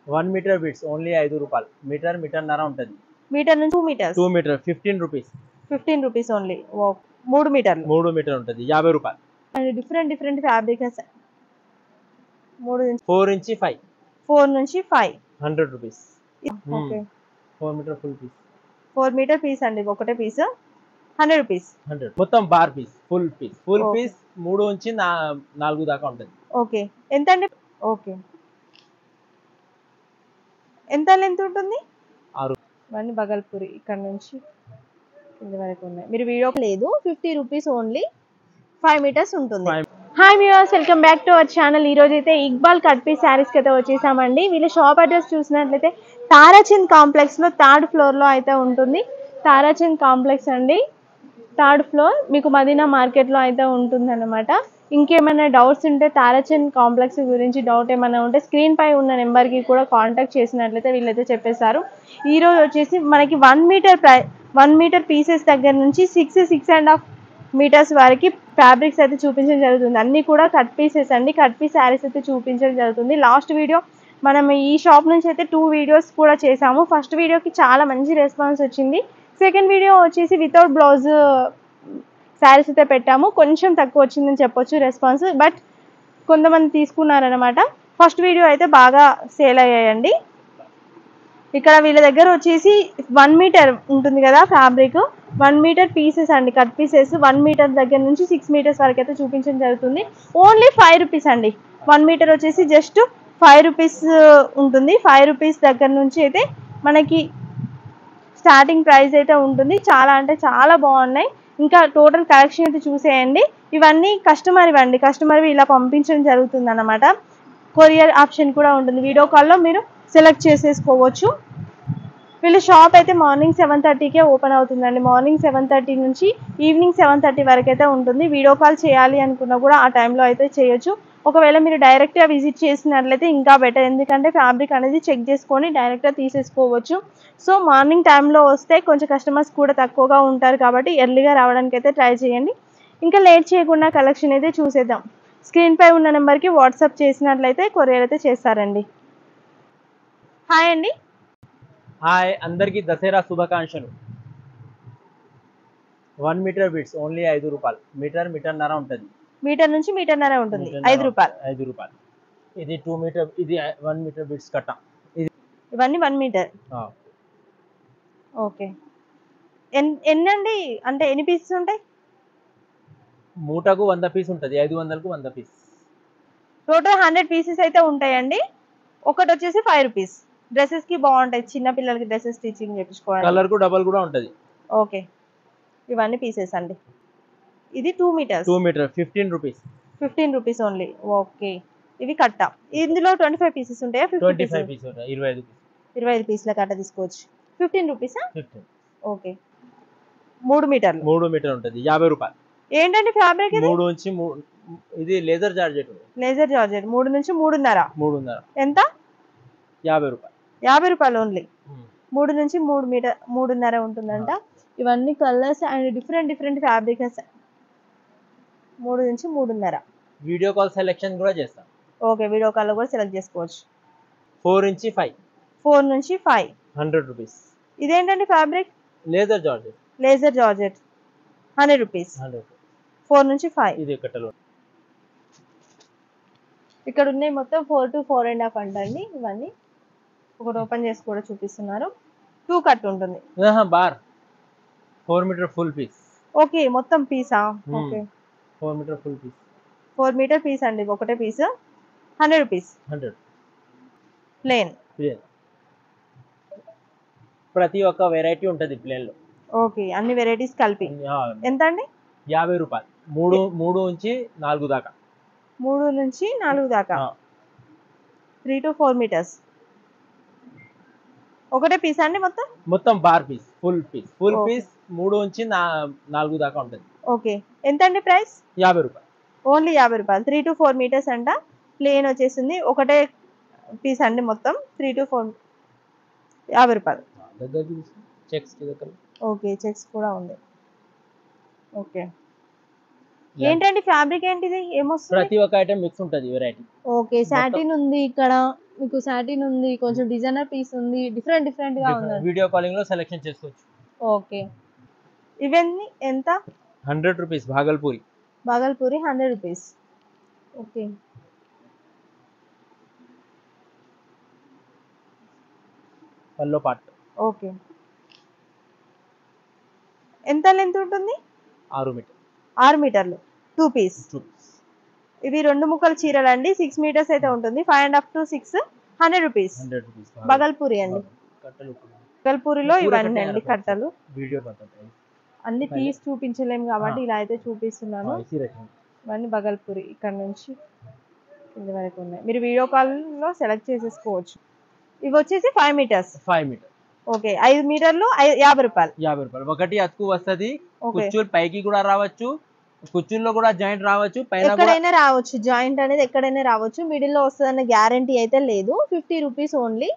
1 metre bits only 5 రూపాయలు. Metre మీటర్న్నర ఉంటుంది. Meter నుంచి 2 meters 2 meter 15 rupees. 15 rupees only. 3 మీటర్లు 3 మీటర్ ఉంటుంది 50 రూపాయలు. అండ్ డిఫరెంట్ డిఫరెంట్ ఫ్యాబ్రిక్స్ 3 నుంచి 4 నుంచి 5 4 నుంచి 5 100 rupees. Okay 4 meter full piece 4 meter piece అండి, ఒకటే పీస్ 100 రూపీస్. 100. మొత్తం bar piece full piece Okay. Piece 3 నుంచి 4 దాకా ఉంటుంది. ఓకే ఎంత అండి? ఓకే ఎంత లెంత్ ఉంటుంది? 6. ఇవన్నీ బగల్పూరి ఇక్కడ నుంచి కింద వరకు ఉన్నాయి. మీరు వీడియో లేదు 50 రూపీస్ ఓన్లీ 5 మీటర్స్ ఉంటుంది. Hi viewers, welcome back to our channel. ఈ రోజు అయితే ఇక్బాల్ కట్ పీస్ శారీస్కి అయితే వచ్చేసామండి. వీళ్ళ షాప్ అడ్రస్ చూసినట్లయితే తారాచంద్ కాంప్లెక్స్లో 3rd ఫ్లోర్లో అయితే ఉంటుంది. తారాచంద్ కాంప్లెక్స్ అండి, 3rd ఫ్లోర్, మీకు మదీనా మార్కెట్లో అయితే ఉంటుందన్నమాట. ఇంకేమైనా డౌట్స్ ఉంటే తారాచంద్ కాంప్లెక్స్ గురించి డౌట్ ఏమైనా ఉంటే స్క్రీన్ పై ఉన్న నెంబర్కి కూడా కాంటాక్ట్ చేసినట్లయితే వీళ్ళైతే చెప్పేశారు. ఈరోజు వచ్చేసి మనకి 1 మీటర్ పీసెస్ దగ్గర నుంచి 6.5 మీటర్స్ వరకు ఫ్యాబ్రిక్స్ అయితే చూపించడం జరుగుతుంది. అన్నీ కూడా కట్ పీసెస్ అండి, కట్ పీస్ శారీస్ అయితే చూపించడం జరుగుతుంది. లాస్ట్ వీడియో మనం ఈ షాప్ నుంచి అయితే 2 వీడియోస్ కూడా చేసాము. ఫస్ట్ వీడియోకి చాలా మంచి రెస్పాన్స్ వచ్చింది. సెకండ్ వీడియో వచ్చేసి వితౌట్ బ్లౌజ్ శారీస్ అయితే పెట్టాము, కొంచెం తక్కువ వచ్చిందని చెప్పొచ్చు రెస్పాన్స్, బట్ కొంతమంది తీసుకున్నారనమాట. ఫస్ట్ వీడియో అయితే బాగా సేల్ అయ్యాయండి. ఇక్కడ వీళ్ళ దగ్గర వచ్చేసి 1 మీటర్ ఉంటుంది కదా ఫ్యాబ్రిక్, 1 మీటర్ పీసెస్ అండి, కట్ పీసెస్ 1 మీటర్ దగ్గర నుంచి 6 మీటర్స్ వరకు అయితే చూపించడం జరుగుతుంది. ఓన్లీ 5 రూపీస్ అండి. 1 మీటర్ వచ్చేసి జస్ట్ 5 రూపీస్ ఉంటుంది. 5 రూపీస్ దగ్గర నుంచి అయితే మనకి స్టార్టింగ్ ప్రైస్ అయితే ఉంటుంది. చాలా అంటే చాలా బాగున్నాయి. ఇంకా టోటల్ కలెక్షన్ అయితే చూసేయండి. ఇవన్నీ కస్టమర్ ఇవ్వండి, కస్టమర్వి ఇలా పంపించడం జరుగుతుంది అన్నమాట. కొరియర్ ఆప్షన్ కూడా ఉంటుంది, వీడియో కాల్లో మీరు సెలెక్ట్ చేసేసుకోవచ్చు. వీళ్ళ షాప్ అయితే మార్నింగ్ 7:30కే ఓపెన్ అవుతుందండి. మార్నింగ్ 7:30 నుంచి ఈవినింగ్ 7:30 వరకు అయితే ఉంటుంది. వీడియో కాల్ చేయాలి అనుకున్నా కూడా ఆ టైంలో అయితే చేయొచ్చు. ఒకవేళ మీరు డైరెక్ట్గా విజిట్ చేసినట్లయితే ఇంకా బెటర్, ఎందుకంటే ఫ్యాబ్రిక్ అనేది చెక్ చేసుకొని డైరెక్ట్గా తీసేసుకోవచ్చు. సో మార్నింగ్ టైంలో వస్తే కొంచెం కస్టమర్స్ కూడా తక్కువగా ఉంటారు కాబట్టి ఎర్లీగా రావడానికి అయితే ట్రై చేయండి. ఇంకా లేట్ చేయకుండా కలెక్షన్ అయితే చూసేద్దాం. స్క్రీన్పై ఉన్న నెంబర్కి వాట్సాప్ చేసినట్లయితే కొరియర్ అయితే చేస్తారండి. హాయ్ అండి. హాయ్, అందరికీ దసరా శుభాకాంక్షలు. 1 మీటర్ బిట్స్ ఓన్లీ 5 రూపాయలు. మీటర్ మీటర్న్నర ఉంటుంది. మీటర్ నుంచి మీటర్న్నర ఉంటుంది, 5 రూపాయలు. 5 రూపాయలు. ఇది 2 మీటర్, ఇది 1 మీటర్ బిట్స్ కట్ట. ఇవన్నీ 1 మీటర్. ఓకే ఎన్నండి, అంటే ఎన్ని పీసెస్ ఉంటాయి? మూటకు 100 పీస్ ఉంటుంది, 500కు 100 పీస్. టోటల్ 100 పీసెస్ అయితే ఉంటాయండి. ఒకటి వచ్చేసి 5 రూపీస్. డ్రెస్సెస్కి బాగుంటాయి, చిన్న పిల్లలకి డ్రెస్సెస్ స్టిచ్చింగ్ చేయించుకోవాలి. కలర్కు డబల్ కూడా ఉంటుంది. ఓకే ఇవన్నీ పీసెస్ అండి. ఇది 2 meters, 2 meter 15 rupees. 15 rupees only. Okay ఇవి కట్ట. ఇందులో 25 పీసెస్ ఉంటాయా? 25 పీస్ ఉంటాయి, 25 పీస్. 25 పీస్ల కట్ట తీసుకోవచ్చు. 15 రూపీసా? 15. ఓకే 3 మీటర్లు 3 మీటర్ ఉంటుంది, 50 రూపాయలు. ఏంటండి ఫ్యాబ్రిక్ ఇది? 3 నుంచి ఇది లేజర్ జార్జెట్. లేజర్ జార్జెట్ 3 నుంచి 3.5. 3.5 ఎంత? 50 రూపాయలు. 50 రూపాయలు ఓన్లీ. 3 నుంచి 3 మీటర్ 3.5 ఉంటుందంట. ఇవన్నీ colours and different different fabrics. 3 నుంచి 3.5. వీడియో కాల్ సెలెక్షన్ కూడా చేస్తాం. ఓకే వీడియో కాల్లో కూడా సెలెక్ట్ చేసుకోవచ్చు. 4 నుంచి 5. 4 నుంచి 5 100 రూపీస్. ఇదేంటండి fabric? Laser georgette. Laser georgette 100 rupees. 4 నుంచి 5. ఇది కట్టలు. ఇక్కడ ఉన్నాయి మొత్తం 4 to 4.5 అంటండి. ఇవన్నీ ఒకటి ఓపెన్ చేసి కూడా చూపిస్తున్నారు. 2 కట్ ఉంటుంది. Bar 4 meter full piece. Okay మొత్తం పీసా? Okay 4 meter full piece. 4 meter piece అండి, ఒకటే పీస్ 100 రూపీస్. 100 ప్లేన్. ప్రతి ఒక్క వెరైటీ ఉంటుంది ప్లేన్ లో. ఓకే అన్ని వెరైటీస్ కలిపి ఎంత అండి? 50 రూపాయలు. 3 నుంచి 4 దాకా. 3 నుంచి 4 దాకా 3 to 4 మీటర్స్. ఒకటే పీస్ అండి మొత్తం? మొత్తం బార్ పీస్ ఫుల్ పీస్ 3 నుంచి 4 దాకా ఉంటుంది. ఓకే ఎంత అండి ప్రైస్? 50 రూపాయలు. ఓన్లీ 50 రూపాయలు. 3 to 4 మీటర్స్ అంట. ప్లేన్ వచ్చేసింది, ఒకటే పీస్ అండి మొత్తం 3 to 4. 50 రూపాయలు. చెక్స్ దగ్గర. ఓకే చెక్స్ కూడా ఉంది. ఓకే ఏంటండి ఫ్యాబ్రిక్ ఏంటిది ఏమొస్తుంది? ప్రతి ఒక్క ఐటమ్ మిక్స్ ఉంటది వెరైటీ. ఓకే, సాటిన్ ఉంది ఇక్కడ, మీకు సాటిన్ ఉంది, కొంచెం డిజైనర్ పీస్ ఉంది, డిఫరెంట్ డిఫరెంట్ గా ఉంది. వీడియో కాలింగ్ లో సెలెక్షన్ చేసుకోవచ్చు. ఓకే, ఇవన్నీ ఎంత? 100 rupees Bhagalpuri. Bhagalpuri 100 rupees. Okay, pallu పాట్. ఓకే, ఎంత లెంత్ ఉంటుంది? 6 మీటర్. 6 మీటర్లు 2 పీస్. ఇవి 2 ముక్కల చీరలు అండి. 6 మీటర్స్ అయితే ఉంటుంది. 5.5 to 6 100 రూపీస్. బగల్పూరి అండి. బగల్పూరిలో ఇవన్నీ అండి కట్టలు. అన్ని తీసి చూపించలేము కాబట్టి ఇలా అయితే చూపిస్తున్నాను. ఇవన్నీ బగల్పూరి ఇక్కడ నుంచి కింది వరకు ఉన్నాయి. మీరు వీడియో కాల్ లో సెలెక్ట్ చేసేసుకోవచ్చు. ఇవి వచ్చేసి 5 మీటర్స్. 5 మీటర్. ఓకే, 5 మీటర్లు 50 రూపాయలు. 50 రూపాయలు. ఒకటి అతుకు వస్తది. కుచ్చులు పైకి కూడా రావచ్చు, కుచ్చుల్లో కూడా జాయింట్ రావచ్చు, పైన ఎక్కడైనా రావచ్చు. జాయింట్ అనేది ఎక్కడైనా రావచ్చు. మిడిల్ లో వస్తుందన్న గ్యారంటీ అయితే లేదు. 50 రూపీస్ ఓన్లీ.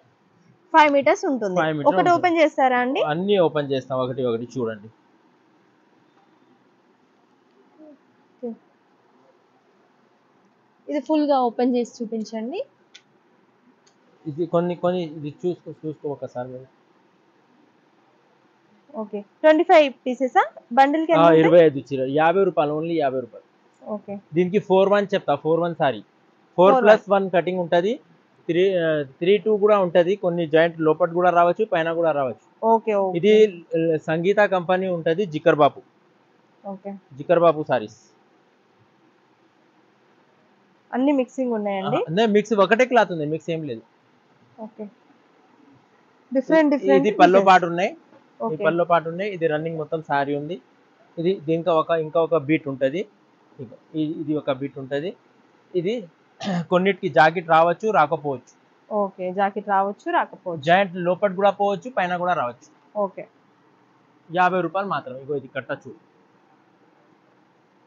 5 మీటర్స్ ఉంటుంది. ఒకటి ఓపెన్ చేస్తారా అండి? అన్ని ఓపెన్ చేస్తాం ఒకటి ఒకటి. చూడండి, ఇది ఫుల్ గా ఓపెన్ చేసి చూపించండి. ఇది కొన్ని ఇది చూసుకో ఒకసారి. ఓకే, 25 పీసెస్ బండిల్ కి 25 చీర 50 రూపాయలు. ఓన్లీ 50 రూపాయలు. ఓకే, దీనికి 4-1 చెప్తా. 4-1 సారీ 4+1 కటింగ్ ఉంటది. 3-2 కూడా ఉంటది. కొన్ని జాయింట్ లోపల కూడా రావచ్చు, పైన కూడా రావచ్చు. ఓకే, ఇది సంగీత కంపెనీ ఉంటది, జికర్ బాపు. ఓకే, జికర్ బాపు సారీస్. అన్ని మిక్సింగ్ ఉన్నాయండి. మిక్స్ ఒకటే క్లాత్ ఉంది, మిక్స్ ఏం లేదు. Okay, different different. ఇది పల్లో పాటు ఉన్నాయి. ఈ పల్లో పాటు ఉన్నాయి. ఇది రన్నింగ్ మొత్తం సారీ ఉంది. ఇది దీనికి ఇంకా ఒక బీట్ ఉంటది. ఇది ఒక బీట్ ఉంటది. ఇది కొన్నిటికి జాకెట్ రావచ్చు, రాకపోవచ్చు. ఓకే, జాకెట్ రావచ్చు, రాకపోవచ్చు. జాయింట్ లోపల కూడా పోవచ్చు, పైన కూడా రావచ్చు. ఓకే, 50 రూపాయలు మాత్రం. ఇగో ఇది కట్టచ్చు.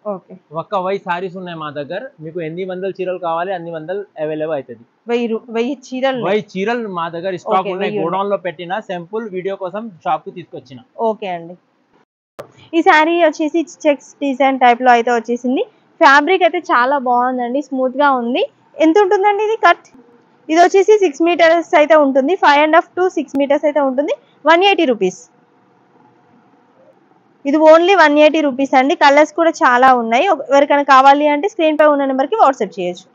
ఓకే, ఒక్క 1000 సారీస్ ఉన్నాయి మా దగ్గర. మీకు ఎన్ని వందల చీరలు కావాలి అన్ని వందలు అవైలబుల్ అవుతుంది. 1000 చీరలు. 1000 చీరలు మా దగ్గర స్టాక్ ఉన్నాయి. గోడౌన్ లో పెట్టిన సింపుల్ వీడియో కోసం షాప్ కు తీసుకొచ్చిన. ఓకే అండి, ఈ శారీ వచ్చేసి చెక్స్ డిజైన్ టైప్ లో అయితే వచ్చేసింది. ఫ్యాబ్రిక్ అయితే చాలా బాగుందండి, స్మూత్ గా ఉంది. ఎంత ఉంటుందండి ఇది కట్? ఇది వచ్చేసి 6 మీటర్స్ అయితే ఉంటుంది. 5.5 to 6 మీటర్స్ అయితే ఉంటుంది. 180 రూపీస్. ఇది ఓన్లీ 180 రూపీస్ అండి. కలర్స్ కూడా చాలా ఉన్నాయి. ఎవరికైనా కావాలి అంటే స్క్రీన్ పై ఉన్న నెంబర్కి వాట్సాప్ చేయొచ్చు.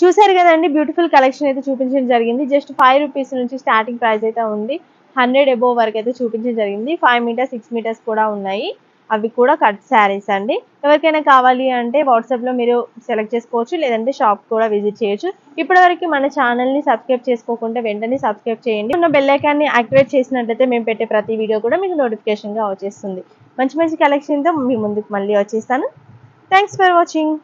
చూసారు కదండి, బ్యూటిఫుల్ కలెక్షన్ అయితే చూపించడం జరిగింది. జస్ట్ 5 రూపీస్ నుంచి స్టార్టింగ్ ప్రైస్ అయితే ఉంది. 100 అబోవ్ వరకు అయితే చూపించడం జరిగింది. 5 మీటర్స్ 6 మీటర్స్ కూడా ఉన్నాయి. అవి కూడా కట్ శారీస్ అండి. ఎవరికైనా కావాలి అంటే వాట్సాప్లో మీరు సెలెక్ట్ చేసుకోవచ్చు, లేదంటే షాప్ కూడా విజిట్ చేయొచ్చు. ఇప్పటివరకు మన ఛానల్ని సబ్స్క్రైబ్ చేసుకోకుంటే వెంటనే సబ్స్క్రైబ్ చేయండి. ఉన్న బెల్ ఐకాన్ని యాక్టివేట్ చేసినట్లయితే మేము పెట్టే ప్రతి వీడియో కూడా మీకు నోటిఫికేషన్గా వచ్చేస్తుంది. మంచి మంచి కలెక్షన్తో మీ ముందుకు మళ్ళీ వచ్చేస్తాను. Thanks for watching.